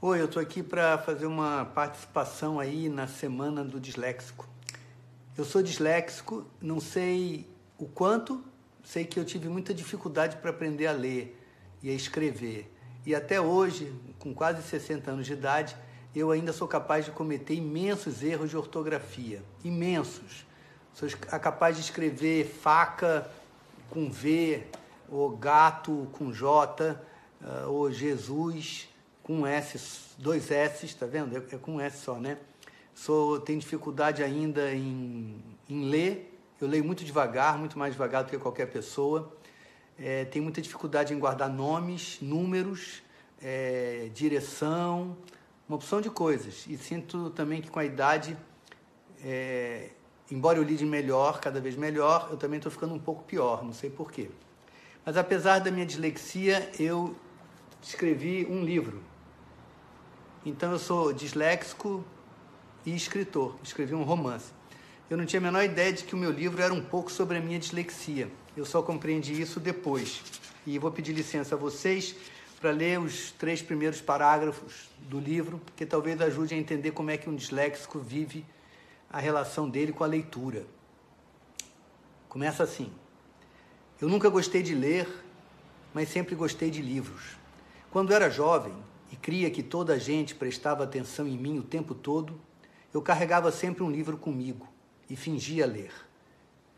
Oi, eu estou aqui para fazer uma participação aí na Semana do Disléxico. Eu sou disléxico, não sei o quanto, sei que eu tive muita dificuldade para aprender a ler e a escrever. E até hoje, com quase 60 anos de idade, eu ainda sou capaz de cometer imensos erros de ortografia. Imensos. Sou capaz de escrever faca com V, ou gato com J, ou Jesus com S, dois S, tá vendo? É com S só, né? Tenho dificuldade ainda em ler, eu leio muito devagar, muito mais devagar do que qualquer pessoa. Tenho muita dificuldade em guardar nomes, números, direção, uma opção de coisas. E sinto também que com a idade, embora eu lide melhor, cada vez melhor, eu também estou ficando um pouco pior, não sei porquê. Mas apesar da minha dislexia, eu escrevi um livro. Então eu sou disléxico e escritor, escrevi um romance. Eu não tinha a menor ideia de que o meu livro era um pouco sobre a minha dislexia. Eu só compreendi isso depois. E vou pedir licença a vocês para ler os 3 primeiros parágrafos do livro, que talvez ajude a entender como é que um disléxico vive a relação dele com a leitura. Começa assim. Eu nunca gostei de ler, mas sempre gostei de livros. Quando era jovem e cria que toda a gente prestava atenção em mim o tempo todo, eu carregava sempre um livro comigo e fingia ler.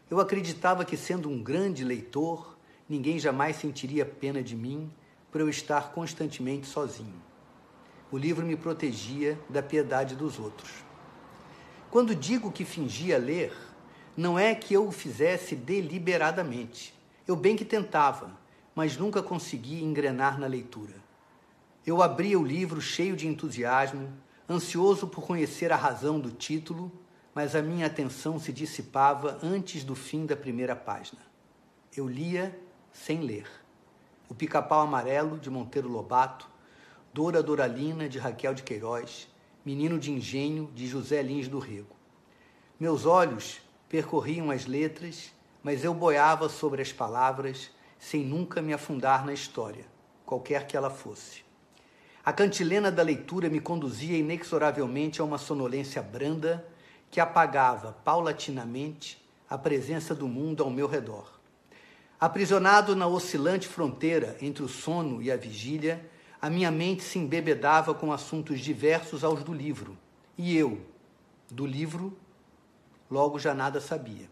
Eu acreditava que, sendo um grande leitor, ninguém jamais sentiria pena de mim por eu estar constantemente sozinho. O livro me protegia da piedade dos outros. Quando digo que fingia ler, não é que eu o fizesse deliberadamente. Eu bem que tentava, mas nunca consegui engrenar na leitura. Eu abria o livro cheio de entusiasmo, ansioso por conhecer a razão do título, mas a minha atenção se dissipava antes do fim da primeira página. Eu lia sem ler. O Pica-Pau Amarelo, de Monteiro Lobato, Dora Doralina, de Raquel de Queiroz, Menino de Engenho, de José Lins do Rego. Meus olhos percorriam as letras, mas eu boiava sobre as palavras, sem nunca me afundar na história, qualquer que ela fosse. A cantilena da leitura me conduzia inexoravelmente a uma sonolência branda que apagava, paulatinamente, a presença do mundo ao meu redor. Aprisionado na oscilante fronteira entre o sono e a vigília, a minha mente se embebedava com assuntos diversos aos do livro. E eu, do livro, logo já nada sabia.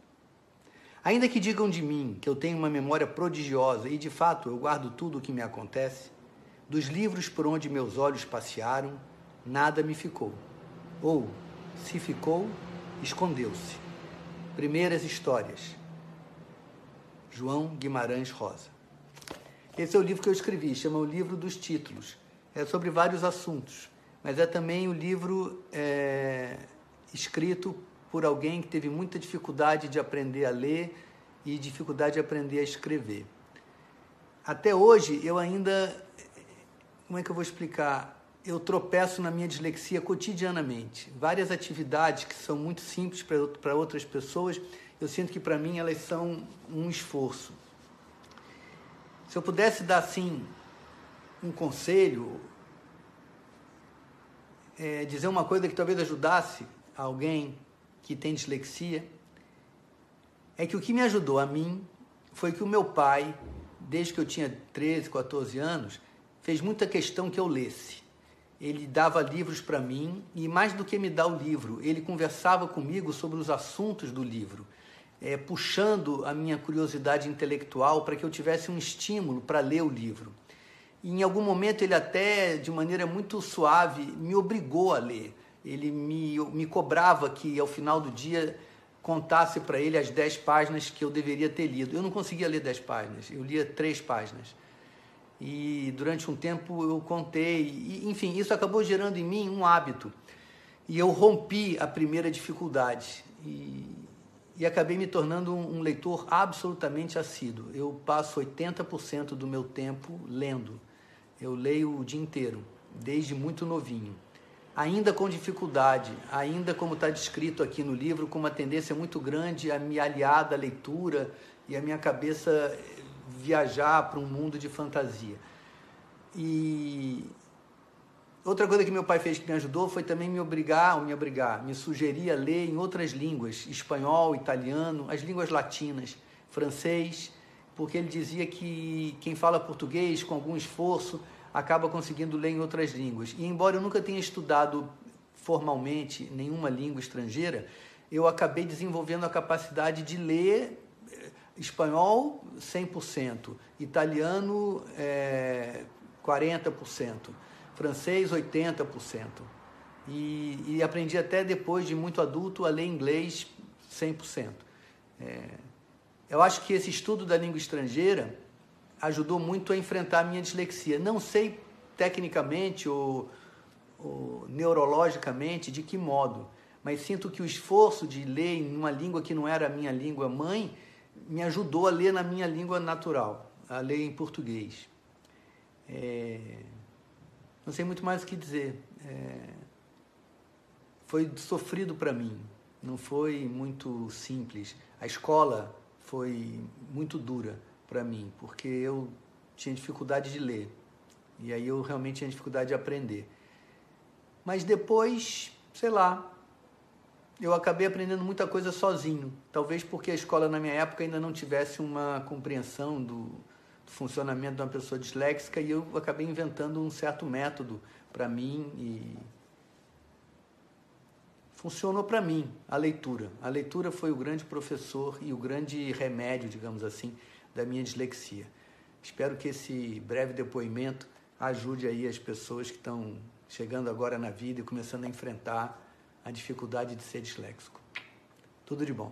Ainda que digam de mim que eu tenho uma memória prodigiosa, e de fato eu guardo tudo o que me acontece, dos livros por onde meus olhos passearam, nada me ficou. Ou, se ficou, escondeu-se. Primeiras histórias. João Guimarães Rosa. Esse é o livro que eu escrevi, chama O Livro dos Títulos. É sobre vários assuntos, mas é também o livro escrito por alguém que teve muita dificuldade de aprender a ler e dificuldade de aprender a escrever. Até hoje, eu ainda... Como é que eu vou explicar? Eu tropeço na minha dislexia cotidianamente. Várias atividades que são muito simples para outras pessoas, eu sinto que para mim elas são um esforço. Se eu pudesse dar, assim, um conselho, dizer uma coisa que talvez ajudasse alguém que tem dislexia, é que o que me ajudou a mim foi que o meu pai, desde que eu tinha 13, 14 anos, fez muita questão que eu lesse. Ele dava livros para mim e, mais do que me dar o livro, ele conversava comigo sobre os assuntos do livro, puxando a minha curiosidade intelectual para que eu tivesse um estímulo para ler o livro. E, em algum momento, ele até, de maneira muito suave, me obrigou a ler. Ele me cobrava que, ao final do dia, contasse para ele as 10 páginas que eu deveria ter lido. Eu não conseguia ler 10 páginas, eu lia 3 páginas. E durante um tempo eu contei, e, enfim, isso acabou gerando em mim um hábito. E eu rompi a primeira dificuldade e acabei me tornando um leitor absolutamente assíduo. Eu passo 80% do meu tempo lendo. Eu leio o dia inteiro, desde muito novinho. Ainda com dificuldade, ainda como está descrito aqui no livro, com uma tendência muito grande a me aliar da leitura e a minha cabeça viajar para um mundo de fantasia. E Outra coisa que meu pai fez que me ajudou foi também me sugerir a ler em outras línguas, espanhol, italiano, as línguas latinas, francês, porque ele dizia que quem fala português com algum esforço acaba conseguindo ler em outras línguas. E embora eu nunca tenha estudado formalmente nenhuma língua estrangeira, eu acabei desenvolvendo a capacidade de ler espanhol 100%, italiano 40%, francês 80%. E aprendi até depois de muito adulto a ler inglês 100%. Eu acho que esse estudo da língua estrangeira ajudou muito a enfrentar a minha dislexia. Não sei tecnicamente ou neurologicamente de que modo, mas sinto que o esforço de ler em uma língua que não era a minha língua mãe me ajudou a ler na minha língua natural, a ler em português. Não sei muito mais o que dizer. Foi sofrido para mim, não foi muito simples. A escola foi muito dura para mim, porque eu tinha dificuldade de ler. E aí eu realmente tinha dificuldade de aprender. Mas depois, sei lá, eu acabei aprendendo muita coisa sozinho. Talvez porque a escola na minha época ainda não tivesse uma compreensão do funcionamento de uma pessoa disléxica, e eu acabei inventando um certo método para mim e funcionou para mim a leitura. A leitura foi o grande professor e o grande remédio, digamos assim, da minha dislexia. Espero que esse breve depoimento ajude aí as pessoas que estão chegando agora na vida e começando a enfrentar a dificuldade de ser disléxico. Tudo de bom.